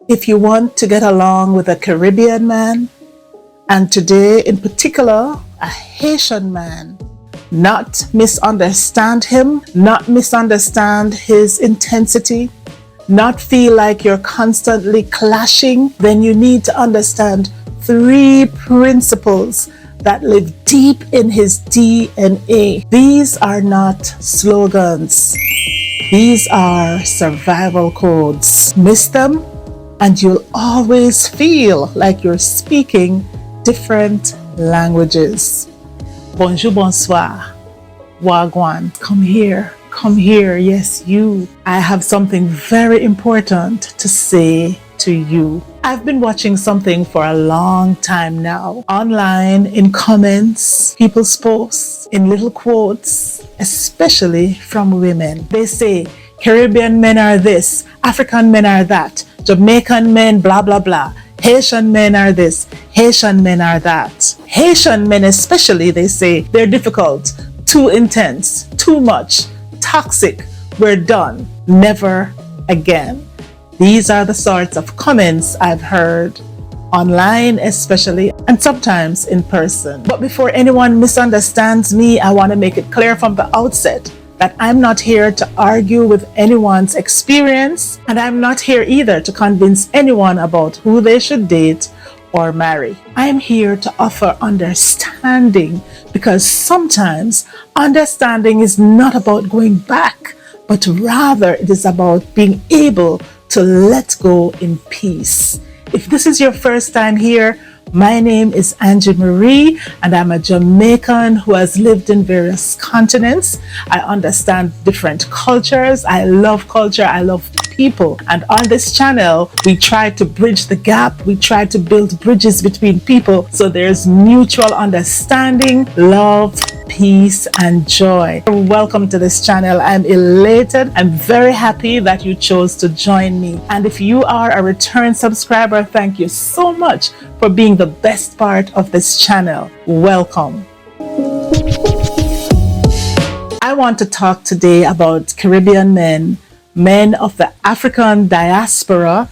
If you want to get along with a Caribbean man, and today in particular, a Haitian man, not misunderstand him, not misunderstand his intensity, not feel like you're constantly clashing, then you need to understand 3 principles that live deep in his DNA. These are not slogans. These are survival codes. Miss them, and you'll always feel like you're speaking different languages. Bonjour, bonsoir, wagwan. Come here, yes, you. I have something very important to say to you. I've been watching something for a long time now. Online, in comments, people's posts, in little quotes, especially from women. They say, Caribbean men are this, African men are that, Jamaican men, blah, blah, blah. Haitian men are this, Haitian men are that. Haitian men especially, they say, they're difficult, too intense, too much, toxic, we're done, never again. These are the sorts of comments I've heard online especially, and sometimes in person. But before anyone misunderstands me, I want to make it clear from the outset that I'm not here to argue with anyone's experience, and I'm not here either to convince anyone about who they should date or marry. I'm here to offer understanding, because sometimes understanding is not about going back, but rather it is about being able to let go in peace. If this is your first time here, my name is Angie Marie, and I'm a Jamaican who has lived in various continents. I understand different cultures. I love culture. I love people. And on this channel, we try to bridge the gap. We try to build bridges between people so there's mutual understanding, love, peace, and joy. Welcome to this channel. I'm elated. I'm very happy that you chose to join me. And if you are a return subscriber, thank you so much for being the best part of this channel. Welcome. I want to talk today about Caribbean men, men of the African diaspora,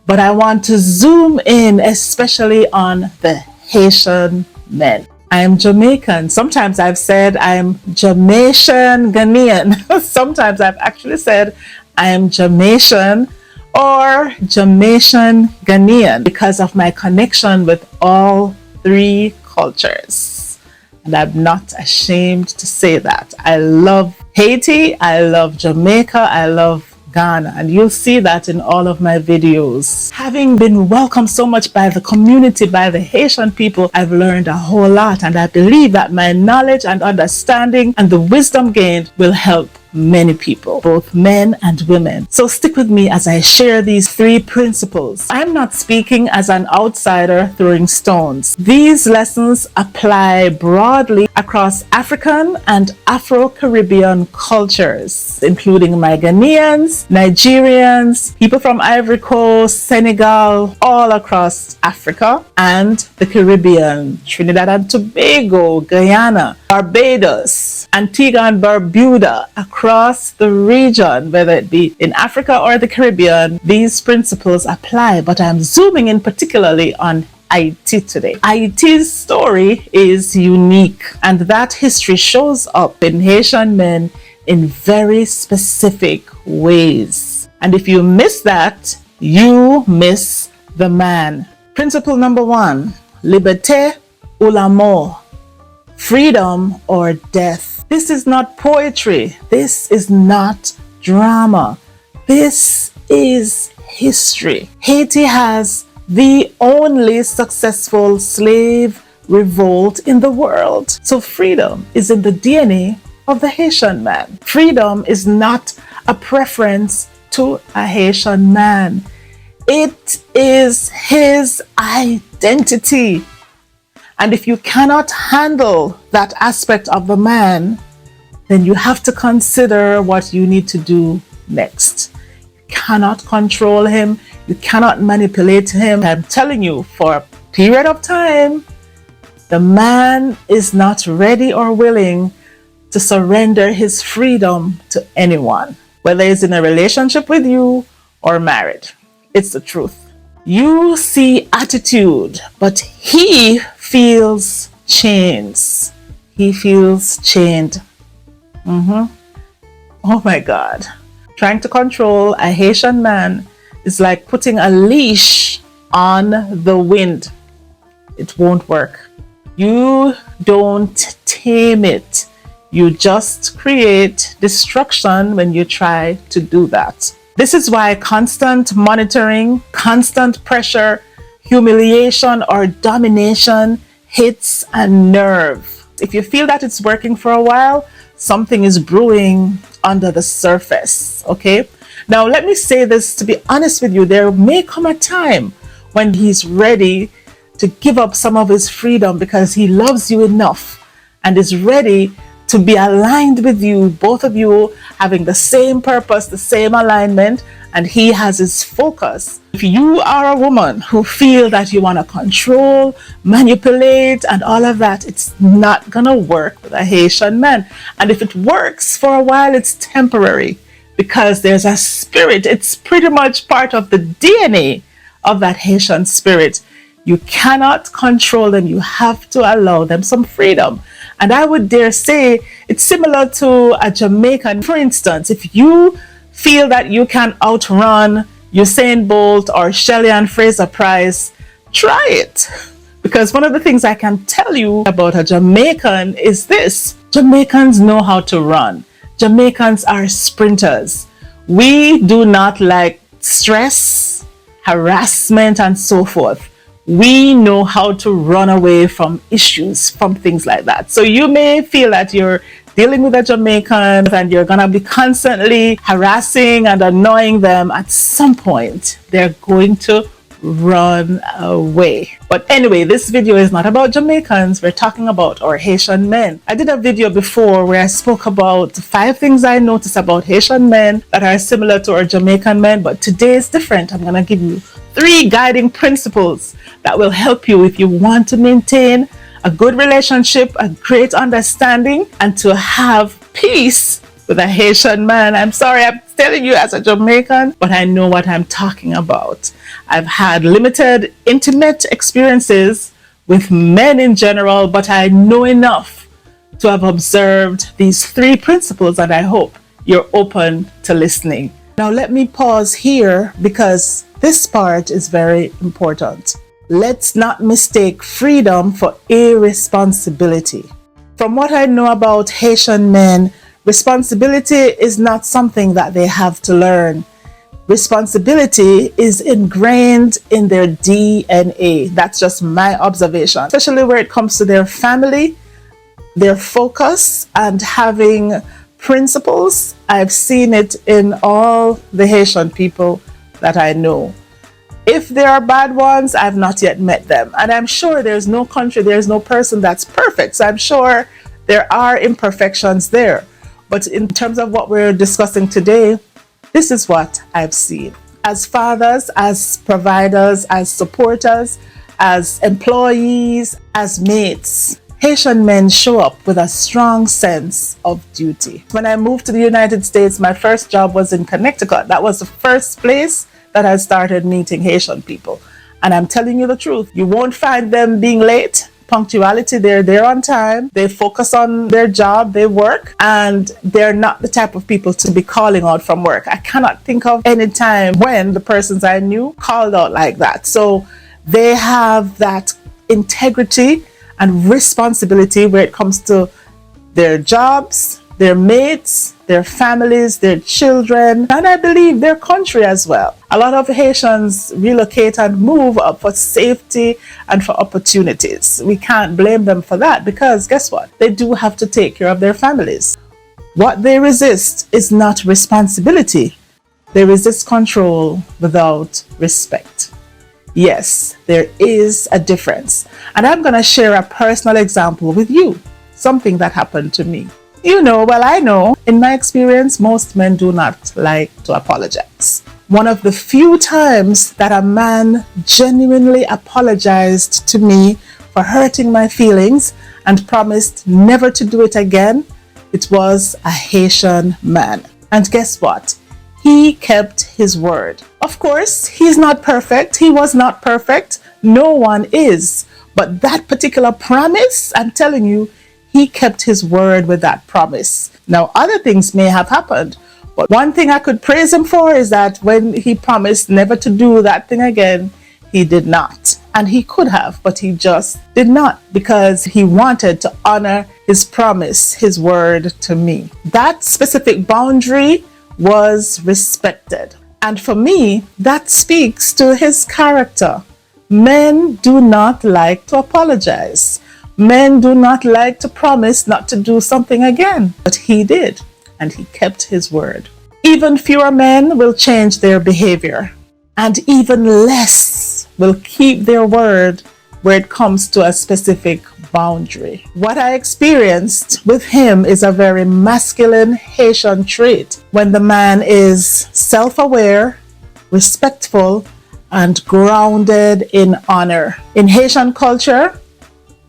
but I want to zoom in especially on the Haitian men. I am Jamaican. Sometimes I've said I'm Jamaican Ghanaian. Sometimes I've actually said I am Jamaican or Jamaican Ghanaian because of my connection with all 3 cultures. And I'm not ashamed to say that. I love Haiti, I love Jamaica, I love Ghana, and you'll see that in all of my videos. Having been welcomed so much by the community, by the Haitian people, I've learned a whole lot, and I believe that my knowledge and understanding and the wisdom gained will help many people, both men and women. So stick with me as I share these 3 principles. I'm not speaking as an outsider throwing stones. These lessons apply broadly across African and Afro-Caribbean cultures, including my Ghanaians, Nigerians, people from Ivory Coast, Senegal, all across Africa and the Caribbean, Trinidad and Tobago, Guyana, Barbados, Antigua and Barbuda, across the region, whether it be in Africa or the Caribbean. These principles apply, but I'm zooming in particularly on Haiti today. Haiti's story is unique, and that history shows up in Haitian men in very specific ways. And if you miss that, you miss the man. Principle number 1, liberté ou la mort. Freedom or death. This is not poetry. This is not drama. This is history. Haiti has the only successful slave revolt in the world. So freedom is in the DNA of the Haitian man. Freedom is not a preference to a Haitian man. It is his identity. And if you cannot handle that aspect of the man, then you have to consider what you need to do next. You cannot control him. You cannot manipulate him. I'm telling you, for a period of time, the man is not ready or willing to surrender his freedom to anyone, whether he's in a relationship with you or married. It's the truth. You see attitude, but he feels chains. He feels chained. Oh my God. Trying to control a Haitian man is like putting a leash on the wind. It won't work. You don't tame it. You just create destruction when you try to do that. This is why constant monitoring, constant pressure, humiliation, or domination hits a nerve. If you feel that it's working for a while, something is brewing under the surface, okay? Now, let me say this to be honest with you. There may come a time when he's ready to give up some of his freedom because he loves you enough and is ready to be aligned with you, both of you having the same purpose, the same alignment, and he has his focus. If you are a woman who feel that you want to control, manipulate, and all of that, it's not gonna work with a Haitian man. And if it works for a while, it's temporary because there's a spirit. It's pretty much part of the DNA of that Haitian spirit. You cannot control them. You have to allow them some freedom. And I would dare say it's similar to a Jamaican. For instance, if you feel that you can outrun Usain Bolt or Shelley Ann Fraser Price, try it. Because one of the things I can tell you about a Jamaican is this: Jamaicans know how to run. Jamaicans are sprinters. We do not like stress, harassment, and so forth. We know how to run away from issues, from things like that. So you may feel that you're dealing with a Jamaican and you're gonna be constantly harassing and annoying them. At some point, they're going to run away. But anyway, this video is not about Jamaicans. We're talking about our Haitian men. I did a video before where I spoke about 5 things I noticed about Haitian men that are similar to our Jamaican men, but today is different. I'm gonna give you 3 guiding principles that will help you if you want to maintain a good relationship, a great understanding, and to have peace with a Haitian man. I'm sorry I'm telling you as a Jamaican, but I know what I'm talking about. I've had limited intimate experiences with men in general, but I know enough to have observed these 3 principles, and I hope you're open to listening. Now let me pause here because this part is very important. Let's not mistake freedom for irresponsibility. From what I know about Haitian men, responsibility is not something that they have to learn. Responsibility is ingrained in their DNA. That's just my observation, especially where it comes to their family, their focus, and having principles. I've seen it in all the Haitian people that I know. If there are bad ones, I've not yet met them. And I'm sure there's no country, there's no person that's perfect. So I'm sure there are imperfections there. But in terms of what we're discussing today, this is what I've seen. As fathers, as providers, as supporters, as employees, as mates, Haitian men show up with a strong sense of duty. When I moved to the United States, my first job was in Connecticut. That was the first place that I started meeting Haitian people. And I'm telling you the truth, you won't find them being late. Punctuality, they're there on time. They focus on their job, they work, and they're not the type of people to be calling out from work. I cannot think of any time when the persons I knew called out like that. So they have that integrity and responsibility where it comes to their jobs, their mates, their families, their children, and I believe their country as well. A lot of Haitians relocate and move up for safety and for opportunities. We can't blame them for that because guess what? They do have to take care of their families. What they resist is not responsibility. They resist control without respect. Yes, there is a difference. And I'm going to share a personal example with you, something that happened to me. You know, well, I know, in my experience, most men do not like to apologize. One of the few times that a man genuinely apologized to me for hurting my feelings and promised never to do it again, it was a Haitian man. And guess what? He kept his word. Of course, he's not perfect. He was not perfect. No one is. But that particular promise, I'm telling you, he kept his word with that promise. Now, other things may have happened, but one thing I could praise him for is that when he promised never to do that thing again, he did not. And he could have, but he just did not, because he wanted to honor his promise, his word to me. That specific boundary was respected. And for me, that speaks to his character. Men do not like to apologize. Men do not like to promise not to do something again. But he did, and he kept his word. Even fewer men will change their behavior, and even less will keep their word where it comes to a specific boundary. What I experienced with him is a very masculine Haitian trait, when the man is self-aware, respectful, and grounded in honor. In Haitian culture,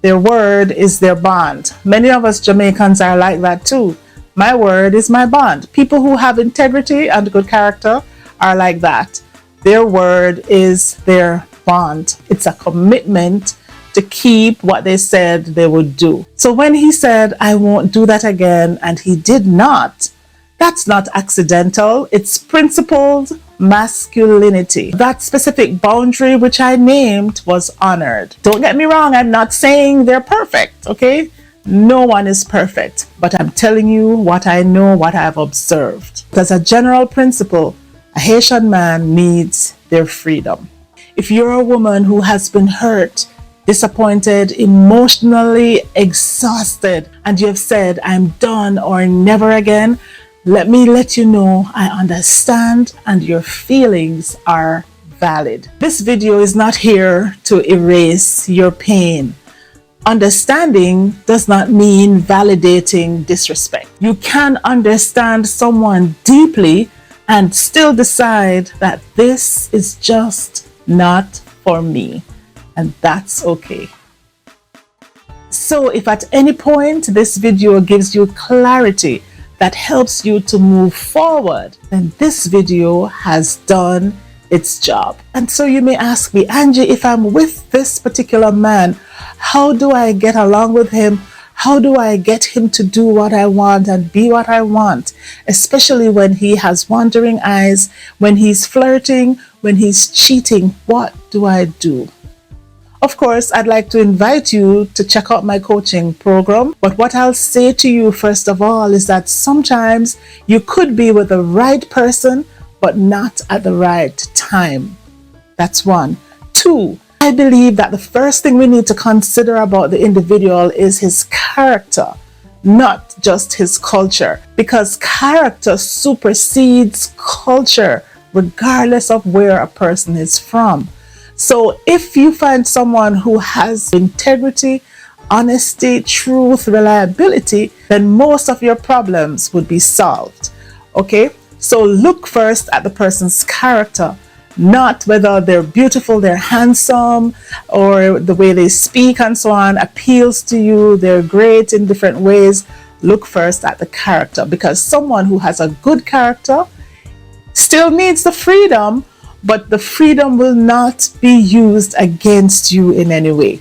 their word is their bond. Many of us Jamaicans are like that too. My word is my bond. People who have integrity and good character are like that. Their word is their bond. It's a commitment to keep what they said they would do. So when he said, I won't do that again, and he did not, that's not accidental. It's principled masculinity. That specific boundary which I named was honored. Don't get me wrong, I'm not saying they're perfect, okay? No one is perfect, but I'm telling you what I know, what I've observed. As a general principle, a Haitian man needs their freedom. If you're a woman who has been hurt, disappointed, emotionally exhausted, and you've said, I'm done or never again, let me let you know I understand and your feelings are valid. This video is not here to erase your pain. Understanding does not mean validating disrespect. You can understand someone deeply and still decide that this is just not for me, and that's okay. So if at any point this video gives you clarity that helps you to move forward, then this video has done its job. And so you may ask me, Angie, if I'm with this particular man, how do I get along with him? How do I get him to do what I want and be what I want? Especially when he has wandering eyes, when he's flirting, when he's cheating, what do I do? Of course, I'd like to invite you to check out my coaching program. But what I'll say to you first of all is that sometimes you could be with the right person, but not at the right time. That's one. Two, I believe that the first thing we need to consider about the individual is his character, not just his culture, because character supersedes culture regardless of where a person is from. So if you find someone who has integrity, honesty, truth, reliability, then most of your problems would be solved. Okay? So look first at the person's character, not whether they're beautiful, they're handsome, or the way they speak and so on appeals to you, they're great in different ways. Look first at the character, because someone who has a good character still needs the freedom, but the freedom will not be used against you in any way.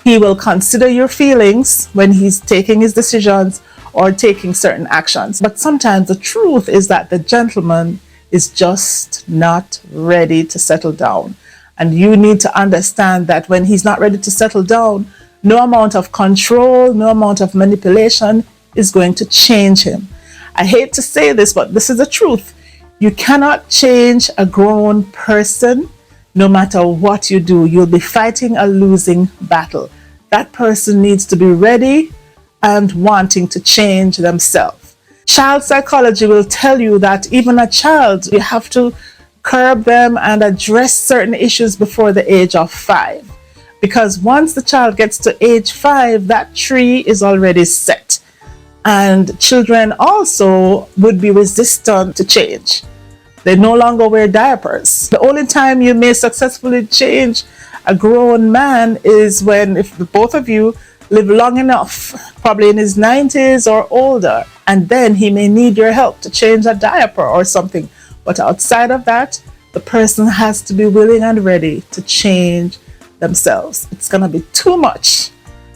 He will consider your feelings when he's taking his decisions or taking certain actions. But sometimes the truth is that the gentleman is just not ready to settle down. And you need to understand that when he's not ready to settle down, no amount of control, no amount of manipulation is going to change him. I hate to say this, but this is the truth. You cannot change a grown person no matter what you do. You'll be fighting a losing battle. That person needs to be ready and wanting to change themselves. Child psychology will tell you that even a child, you have to curb them and address certain issues before the age of 5. Because once the child gets to age 5, that tree is already set. And children also would be resistant to change. They no longer wear diapers. The only time you may successfully change a grown man is when, if the both of you live long enough, probably in his 90s or older, and then he may need your help to change a diaper or something. But outside of that, the person has to be willing and ready to change themselves. It's going to be too much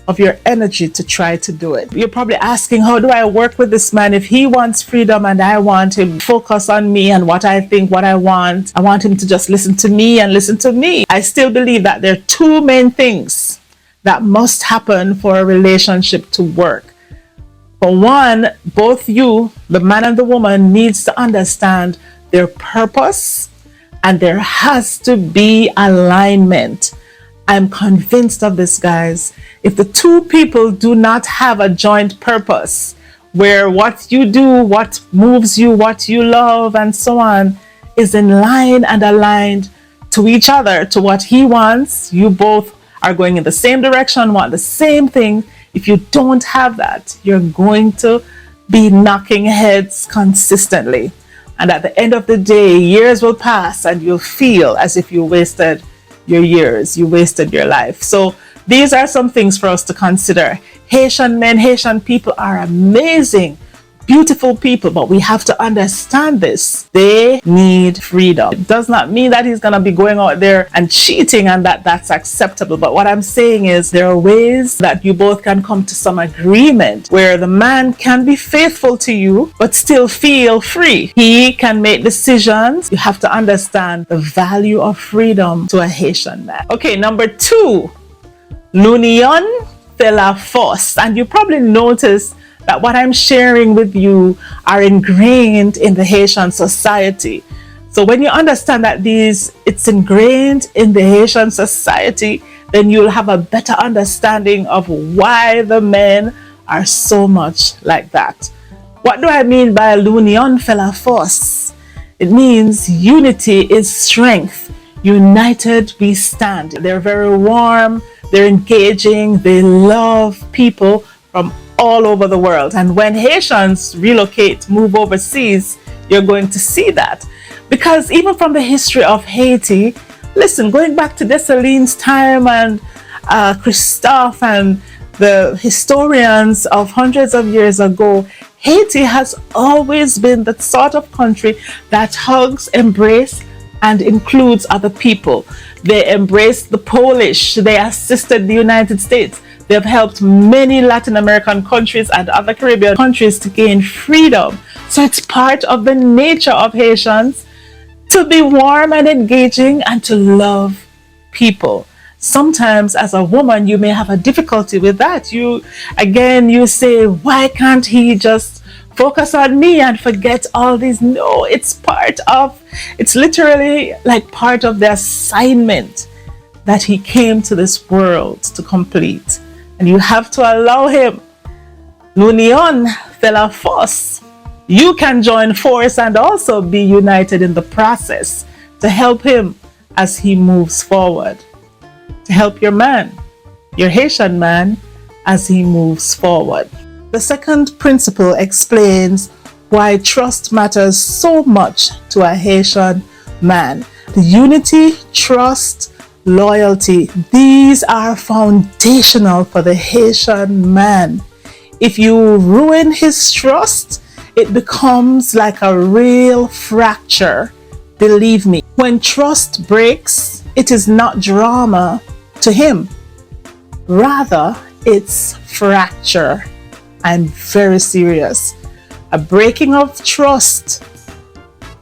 of your energy to try to do it. You're probably asking, how do I work with this man if he wants freedom and I want him to focus on me and what I think, what I want? I want him to just listen to me and listen to me. I still believe that there are two main things that must happen for a relationship to work. For one, both you, the man and the woman, needs to understand their purpose, and there has to be alignment. I'm convinced of this, guys. If the two people do not have a joint purpose, where what you do, what moves you, what you love, and so on, is in line and aligned to each other, to what he wants, you both are going in the same direction, want the same thing. If you don't have that, you're going to be knocking heads consistently. And at the end of the day, years will pass and you'll feel as if you wasted your years, you wasted your life. So these are some things for us to consider. Haitian men, Haitian people are amazing, beautiful people, but we have to understand this. They need freedom. It does not mean that he's going to be going out there and cheating and that's acceptable. But what I'm saying is there are ways that you both can come to some agreement where the man can be faithful to you, but still feel free. He can make decisions. You have to understand the value of freedom to a Haitian man. Okay, number 2, l'union fait la force. And you probably noticed that what I'm sharing with you are ingrained in the Haitian society. So when you understand that it's ingrained in the Haitian society, then you'll have a better understanding of why the men are so much like that. What do I mean by l'union fait la force? It means unity is strength. United we stand. They're very warm, they're engaging, they love people from all over the world. And when Haitians relocate, move overseas, you're going to see that. Because even from the history of Haiti, listen, going back to Dessalines' time and Christophe and the historians of hundreds of years ago, Haiti has always been the sort of country that hugs, embraces, and includes other people. They embraced the Polish, they assisted the United States. They have helped many Latin American countries and other Caribbean countries to gain freedom. So it's part of the nature of Haitians to be warm and engaging and to love people. Sometimes as a woman, you may have a difficulty with that. You say, why can't he just focus on me and forget all these? No, it's literally like part of the assignment that he came to this world to complete. And you have to allow him. L'union fait la force. You can join force and also be united in the process to help him as he moves forward. To help your man, your Haitian man, as he moves forward. The second principle explains why trust matters so much to a Haitian man. The unity, trust, loyalty, these are foundational for the Haitian man. If you ruin his trust, it becomes like a real fracture. Believe me, when trust breaks, it is not drama to him. Rather, it's fracture. I'm very serious. A breaking of trust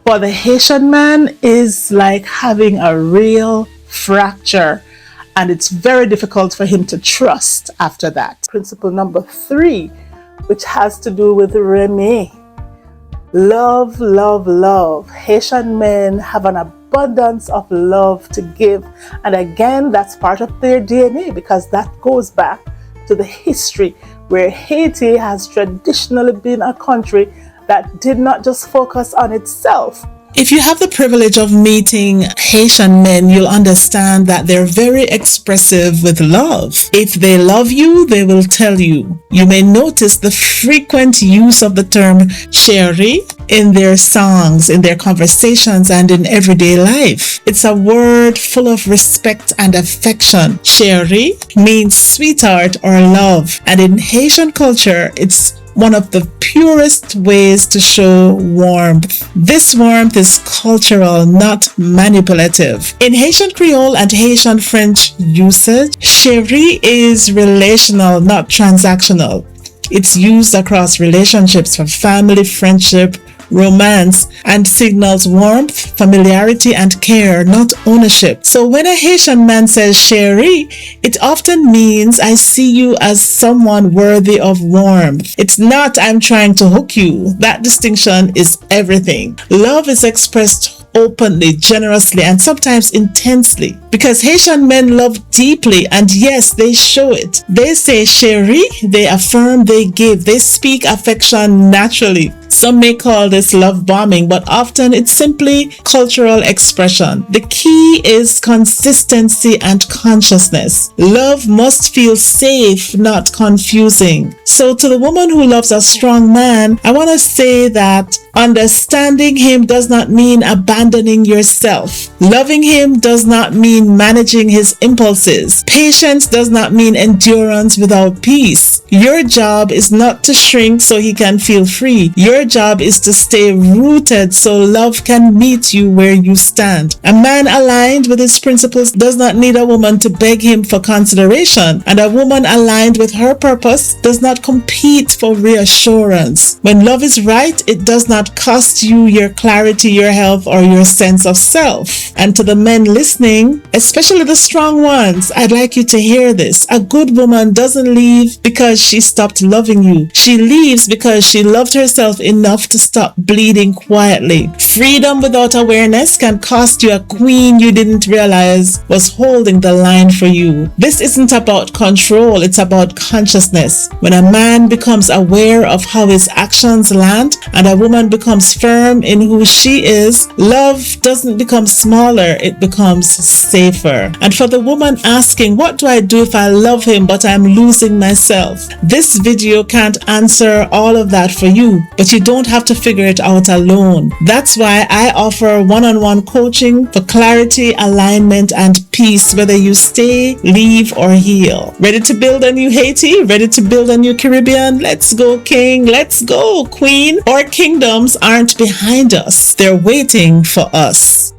for the Haitian man is like having a real fracture, and it's very difficult for him to trust after that. Principle number 3, which has to do with Reme. Love, love, love. Haitian men have an abundance of love to give, and again, that's part of their DNA because that goes back to the history where Haiti has traditionally been a country that did not just focus on itself. If you have the privilege of meeting Haitian men, you'll understand that they're very expressive with love. If they love you, they will tell you. You may notice the frequent use of the term chérie, in their songs, in their conversations, and in everyday life. It's a word full of respect and affection. Chérie means sweetheart or love, and in Haitian culture, it's one of the purest ways to show warmth. This warmth is cultural, not manipulative. In Haitian Creole and Haitian French usage, chérie is relational, not transactional. It's used across relationships for family, friendship, romance, and signals warmth, familiarity, and care, not ownership. So when a Haitian man says chérie, it often means I see you as someone worthy of warmth. It's not I'm trying to hook you. That distinction is everything. Love is expressed openly, generously, and sometimes intensely. Because Haitian men love deeply, and yes, they show it. They say chérie, they affirm, they give, they speak affection naturally. Some may call this love bombing, but often it's simply cultural expression. The key is consistency and consciousness. Love must feel safe, not confusing. So to the woman who loves a strong man, I want to say that understanding him does not mean abandoning yourself. Loving him does not mean managing his impulses. Patience does not mean endurance without peace. Your job is not to shrink so he can feel free. Your job is to stay rooted so love can meet you where you stand. A man aligned with his principles does not need a woman to beg him for consideration, and a woman aligned with her purpose does not compete for reassurance. When love is right, it does not cost you your clarity, your health, or your sense of self. And to the men listening, especially the strong ones, I'd like you to hear this. A good woman doesn't leave because she stopped loving you. She leaves because she loved herself enough to stop bleeding quietly. Freedom without awareness can cost you a queen you didn't realize was holding the line for you. This isn't about control, it's about consciousness. When a man becomes aware of how his actions land and a woman becomes firm in who she is, love doesn't become smaller, it becomes safer. And for the woman asking, what do I do if I love him but I'm losing myself? This video can't answer all of that for you, but you don't have to figure it out alone. That's why I offer one-on-one coaching for clarity, alignment, and peace, whether you stay, leave, or heal. Ready to build a new Haiti? Ready to build a new Caribbean? Let's go, king. Let's go, queen. Our kingdoms aren't behind us. They're waiting for us.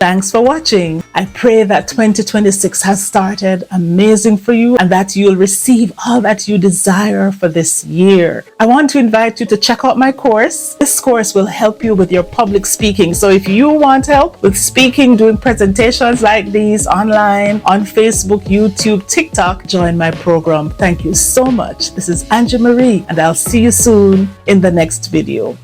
Thanks for watching. I pray that 2026 has started amazing for you and that you'll receive all that you desire for this year. I want to invite you to check out my course. This course will help you with your public speaking. So if you want help with speaking, doing presentations like these online, on Facebook, YouTube, TikTok, join my program. Thank you so much. This is Angie Marie, and I'll see you soon in the next video.